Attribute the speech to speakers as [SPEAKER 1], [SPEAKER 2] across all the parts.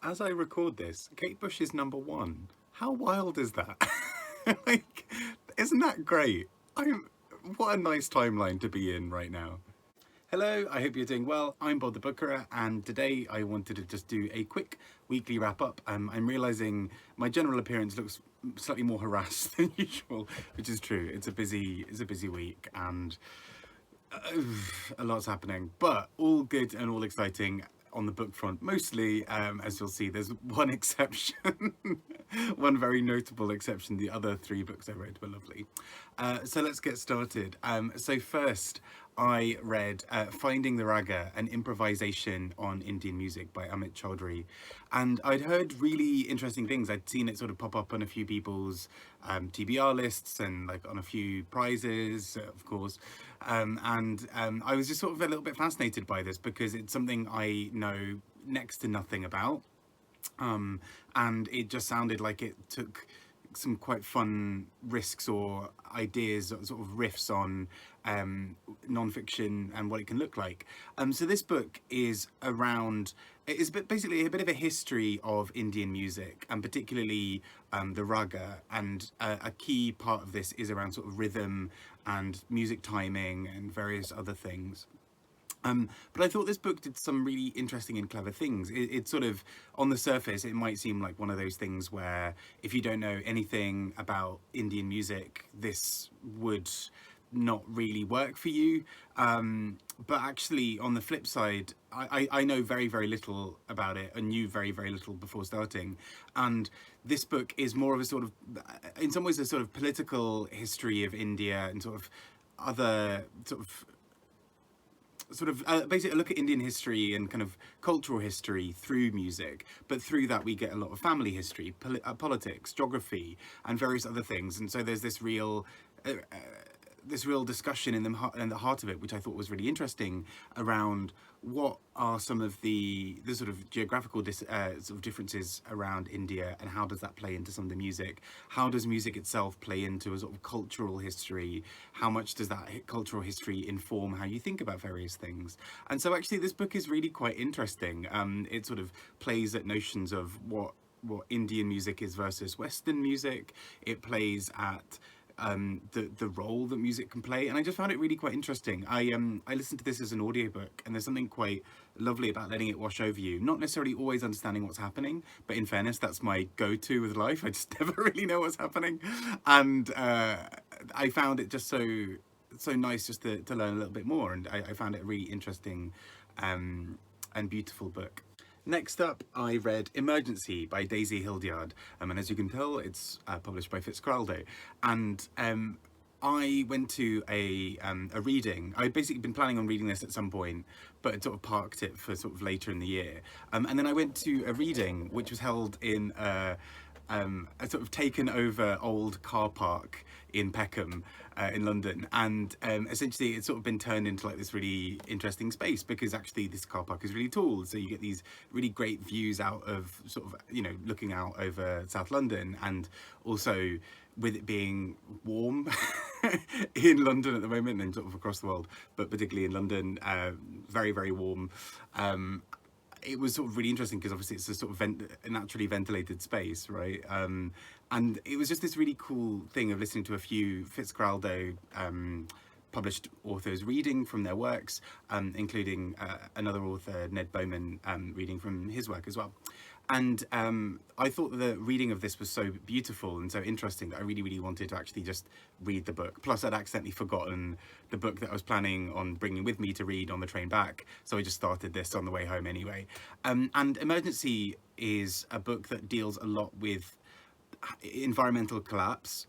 [SPEAKER 1] As I record this, Kate Bush is #1. How wild is that? Like, isn't that great? I'm. What a nice timeline to be in right now. Hello, I hope you're doing well. I'm Bob the Bookerer, and today I wanted to just do a quick weekly wrap up. I'm realizing my general appearance looks slightly more harassed than usual, which is true. It's a busy week, and a lot's happening, but all good and all exciting on the book front. Mostly, as you'll see, there's one exception, one very notable exception. The other three books I read were lovely. So let's get started. So first, I read Finding the Raga, an improvisation on Indian music by Amit Chaudhuri. And I'd heard really interesting things. I'd seen it sort of pop up on a few people's TBR lists and like on a few prizes, of course. And I was just sort of a little bit fascinated by this because it's something I know next to nothing about. And it just sounded like it took some quite fun risks or ideas, sort of riffs on non-fiction and what it can look like. So this book is around, it's basically a bit of a history of Indian music, and particularly the raga. And a key part of this is around sort of rhythm and music timing and various other things. But I thought this book did some really interesting and clever things. It sort of, on the surface, it might seem like one of those things where if you don't know anything about Indian music, this would not really work for you. But actually, on the flip side, I know very, very little about it and knew very, very little before starting. And this book is more of a sort of, in some ways, a sort of political history of India and sort of other basically a look at Indian history and kind of cultural history through music, but through that we get a lot of family history, politics, geography, and various other things. And so there's this real discussion in the heart of it, which I thought was really interesting, around what are some of the sort of geographical sort of differences around India, and how does that play into some of the music? How does music itself play into a sort of cultural history? How much does that cultural history inform how you think about various things? And so actually this book is really quite interesting. It sort of plays at notions of what Indian music is versus Western music. It plays at the role that music can play, and I just found it really quite interesting. I listened to this as an audiobook, and there's something quite lovely about letting it wash over you, not necessarily always understanding what's happening, but in fairness, that's my go-to with life. I just never really know what's happening. And I found it just so nice just to learn a little bit more, and I found it a really interesting and beautiful book. Next up, I read Emergency by Daisy Hildyard, and as you can tell, it's published by Fuccboi. And I went to a reading. I'd basically been planning on reading this at some point, but had sort of parked it for sort of later in the year. And then I went to a reading which was held in a sort of taken over old car park in Peckham in London, and essentially it's sort of been turned into like this really interesting space because actually this car park is really tall, so you get these really great views out of sort of, you know, looking out over South London, and also with it being warm in London at the moment and sort of across the world, but particularly in London, very, very warm. It was sort of really interesting because obviously it's a sort of a naturally ventilated space, right? And it was just this really cool thing of listening to a few Fitzcarraldo published authors reading from their works, including another author, Ned Bowman, reading from his work as well. And I thought the reading of this was so beautiful and so interesting that I really, really wanted to actually just read the book. Plus, I'd accidentally forgotten the book that I was planning on bringing with me to read on the train back, so I just started this on the way home anyway. And Emergency is a book that deals a lot with environmental collapse,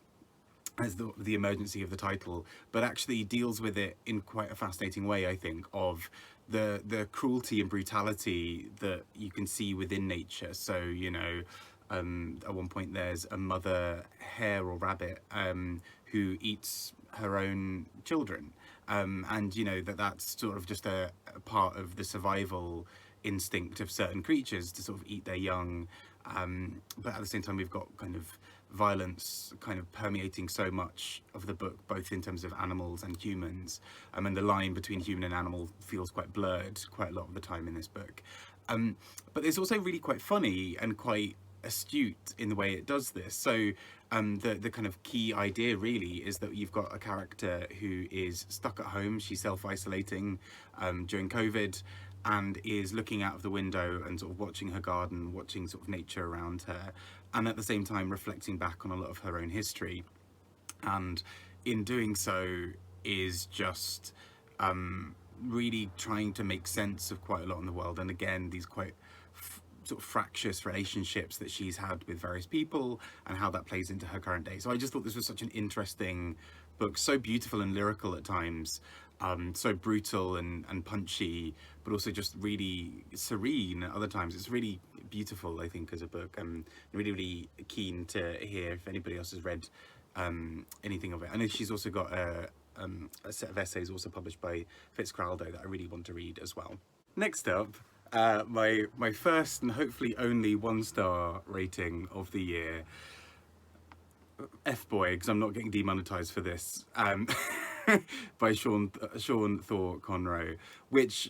[SPEAKER 1] as the emergency of the title, but actually deals with it in quite a fascinating way, I think, of the cruelty and brutality that you can see within nature. So, you know, at one point there's a mother hare or rabbit who eats her own children, and you know that's sort of just a part of the survival instinct of certain creatures to sort of eat their young. But at the same time, we've got kind of violence kind of permeating so much of the book, both in terms of animals and humans. And the line between human and animal feels quite blurred quite a lot of the time in this book. But it's also really quite funny and quite astute in the way it does this. So the kind of key idea really is that you've got a character who is stuck at home. She's self-isolating during COVID, and is looking out of the window and sort of watching her garden, watching sort of nature around her, and at the same time reflecting back on a lot of her own history. And in doing so is just really trying to make sense of quite a lot in the world. And again, these quite sort of fractious relationships that she's had with various people and how that plays into her current day. So I just thought this was such an interesting book, so beautiful and lyrical at times, so brutal and punchy, but also just really serene at other times. It's really beautiful, I think, as a book. I'm really, really keen to hear if anybody else has read anything of it. I know she's also got a set of essays also published by Fitzcarraldo that I really want to read as well. Next up, my first and hopefully only 1-star rating of the year, Fuccboi, because I'm not getting demonetized for this, by Sean Thor Conroe, which,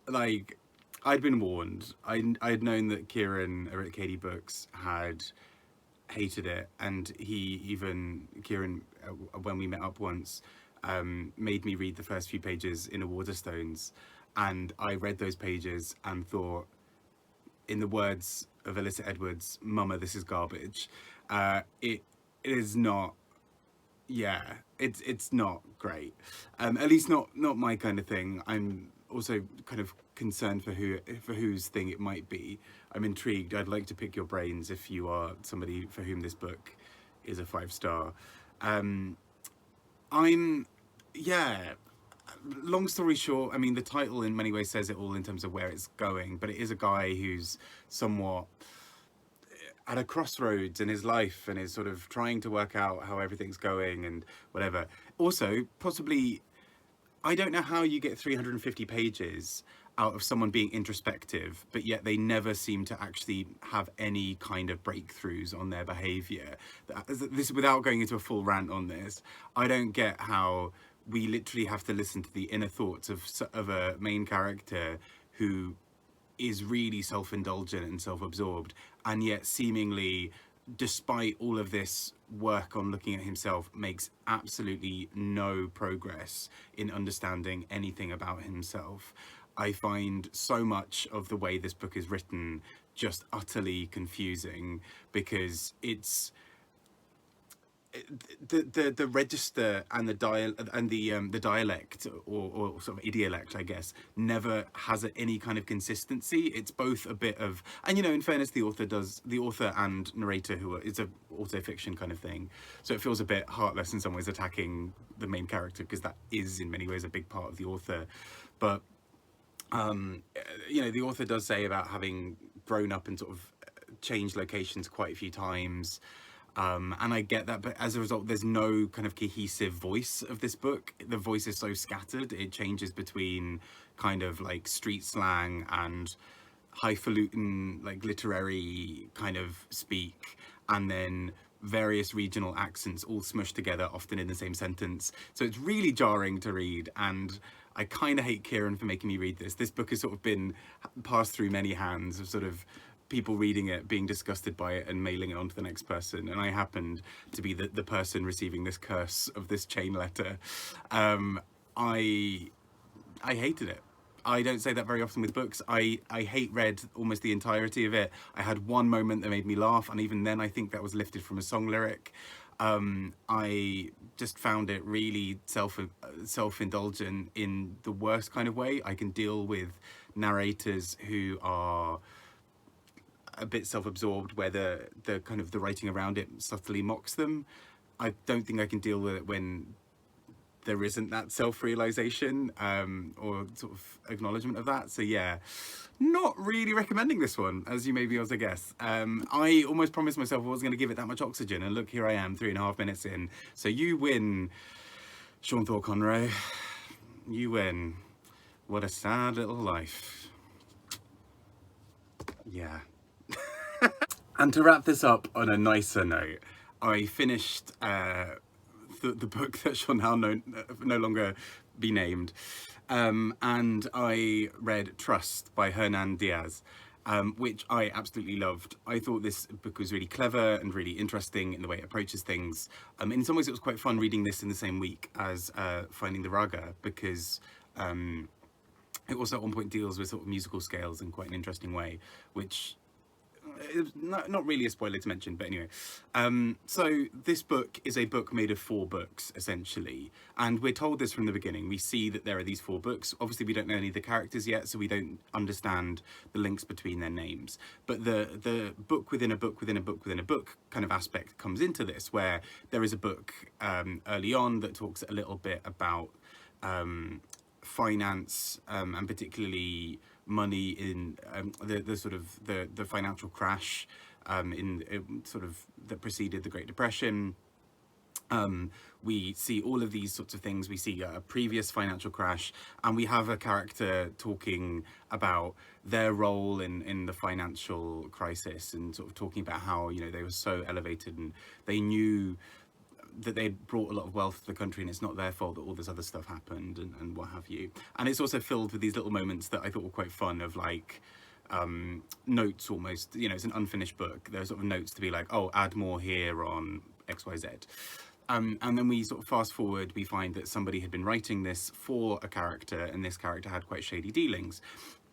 [SPEAKER 1] like, I'd been warned. I'd known that Kieran over at Katie Books had hated it, and Kieran, when we met up once, made me read the first few pages in a Waterstones, and I read those pages and thought, in the words of Alyssa Edwards, "Mama, this is garbage." It is not. Yeah, it's not great. At least not my kind of thing. I'm also kind of concerned for whose thing it might be. I'm intrigued. I'd like to pick your brains if you are somebody for whom this book is a 5-star. Yeah. Long story short, I mean, the title in many ways says it all in terms of where it's going, but it is a guy who's somewhat at a crossroads in his life and is sort of trying to work out how everything's going and whatever. Also, possibly, I don't know how you get 350 pages out of someone being introspective, but yet they never seem to actually have any kind of breakthroughs on their behavior. This, without going into a full rant on this, I don't get how we literally have to listen to the inner thoughts of a main character who is really self-indulgent and self-absorbed, and yet seemingly, despite all of this work on looking at himself, makes absolutely no progress in understanding anything about himself. I find so much of the way this book is written just utterly confusing, because it's the register and the dialect or sort of idiolect, I guess, never has any kind of consistency. It's both a bit of, and you know, in fairness, the author and narrator, it's a auto-fiction kind of thing, so it feels a bit heartless in some ways, attacking the main character, because that is in many ways a big part of the author. But you know, the author does say about having grown up and sort of changed locations quite a few times. And I get that, but as a result, there's no kind of cohesive voice of this book. The voice is so scattered. It changes between kind of like street slang and highfalutin, like literary kind of speak, and then various regional accents all smushed together, often in the same sentence. So it's really jarring to read, and I kind of hate Kieran for making me read this. This book has sort of been passed through many hands of sort of people reading it, being disgusted by it, and mailing it on to the next person, and I happened to be the person receiving this curse of this chain letter. I hated it. I don't say that very often with books. I read almost the entirety of it. I had one moment that made me laugh, and even then I think that was lifted from a song lyric. I just found it really self-indulgent in the worst kind of way. I can deal with narrators who are a bit self-absorbed, where the kind of the writing around it subtly mocks them. I don't think I can deal with it when there isn't that self-realization or sort of acknowledgement of that. So yeah, not really recommending this one, as you may be able to guess. I almost promised myself I wasn't going to give it that much oxygen, and look, here I am 3.5 minutes in. So you win, Sean Thor Conroe. You win. What a sad little life. Yeah. And to wrap this up on a nicer note, I finished the book that shall now no longer be named, and I read Trust by Hernan Diaz. which I absolutely loved. I thought this book was really clever and really interesting in the way it approaches things. In some ways, it was quite fun reading this in the same week as Finding the Raga, because it also at one point deals with sort of musical scales in quite an interesting way, which is not really a spoiler to mention, but anyway. So this book is a book made of 4 books, essentially. And we're told this from the beginning. We see that there are these 4 books. Obviously, we don't know any of the characters yet, so we don't understand the links between their names. But the book within a book within a book within a book kind of aspect comes into this, where there is a book early on that talks a little bit about finance, and particularly money in the sort of the financial crash sort of that preceded the Great Depression. We see all of these sorts of things. We see a previous financial crash, and we have a character talking about their role in the financial crisis, and sort of talking about how, you know, they were so elevated and they knew that they'd brought a lot of wealth to the country, and it's not their fault that all this other stuff happened, and what have you. And it's also filled with these little moments that I thought were quite fun, of like notes almost, you know, it's an unfinished book. There's sort of notes to be like, oh, add more here on XYZ. And then we sort of fast forward, we find that somebody had been writing this for a character, and this character had quite shady dealings.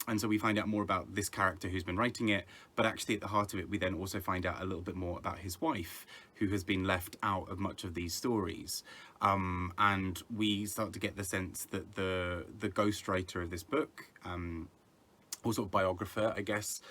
[SPEAKER 1] And so we find out more about this character who's been writing it, but actually at the heart of it, we then also find out a little bit more about his wife, who has been left out of much of these stories. And we start to get the sense that the ghostwriter of this book, or sort of biographer, I guess,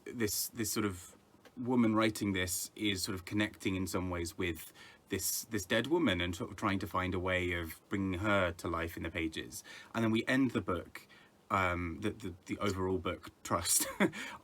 [SPEAKER 1] this sort of woman writing this is sort of connecting in some ways with this dead woman, and sort of trying to find a way of bringing her to life in the pages. And then we end the book, the overall book, Trust,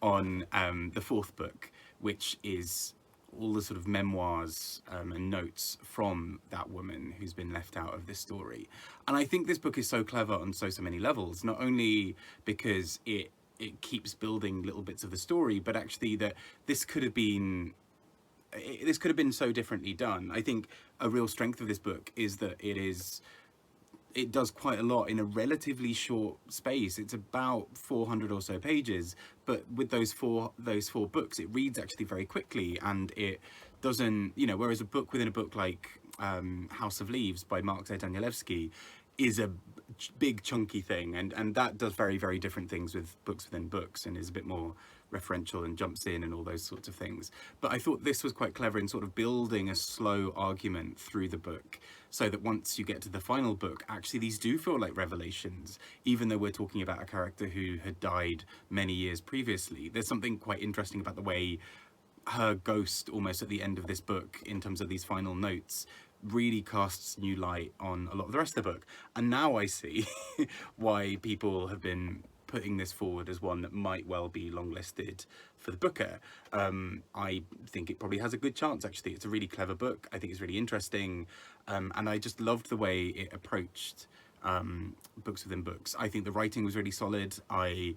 [SPEAKER 1] on the 4th book, which is all the sort of memoirs and notes from that woman who's been left out of this story. And I think this book is so clever on so many levels, not only because it keeps building little bits of the story, but actually that this could have been so differently done. I think a real strength of this book is that it does quite a lot in a relatively short space. It's about 400 or so pages, but with those four books, it reads actually very quickly, and it doesn't, you know, whereas a book within a book like House of Leaves by Mark Z. Danielewski is a big chunky thing, and that does very, very different things with books within books, and is a bit more referential and jumps in and all those sorts of things. But I thought this was quite clever in sort of building a slow argument through the book, so that once you get to the final book, actually these do feel like revelations, even though we're talking about a character who had died many years previously. There's something quite interesting about the way her ghost, almost at the end of this book, in terms of these final notes, really casts new light on a lot of the rest of the book. And now I see why people have been putting this forward as one that might well be longlisted for the Booker. I think it probably has a good chance, actually. It's a really clever book. I think it's really interesting. And I just loved the way it approached books within books. I think the writing was really solid. I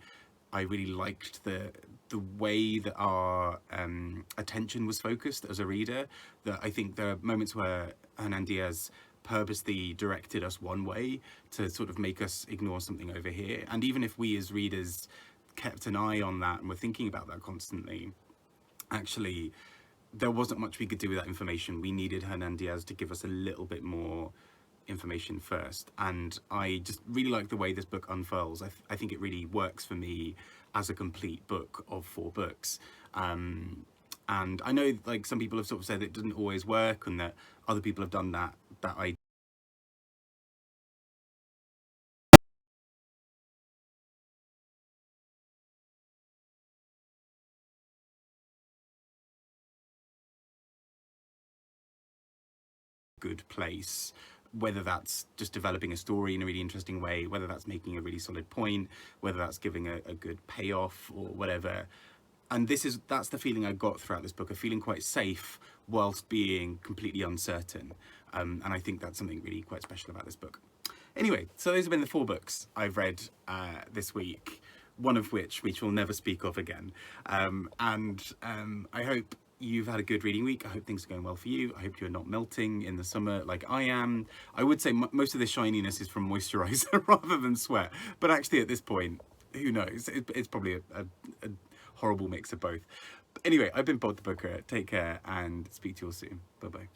[SPEAKER 1] really liked the way that our attention was focused as a reader. That I think there are moments where Hernan Diaz purposely directed us one way to sort of make us ignore something over here. And even if we as readers kept an eye on that and were thinking about that constantly, actually there wasn't much we could do with that information. We needed Hernan Diaz to give us a little bit more information first. And I just really like the way this book unfurls. I think it really works for me as a complete book of 4 books. And I know, like, some people have sort of said it doesn't always work, and that other people have done that I good place, whether that's just developing a story in a really interesting way, whether that's making a really solid point, whether that's giving a good payoff or whatever. And that's the feeling I got throughout this book, of feeling quite safe whilst being completely uncertain. And I think that's something really quite special about this book. Anyway, so those have been the 4 books I've read this week, one of which we'll never speak of again. I hope you've had a good reading week. I hope things are going well for you. I hope you're not melting in the summer like I am. I would say most of the shininess is from moisturizer rather than sweat, but actually at this point, who knows? It's probably a horrible mix of both. But anyway, I've been Bod the Booker. Take care and speak to you all soon. Bye bye.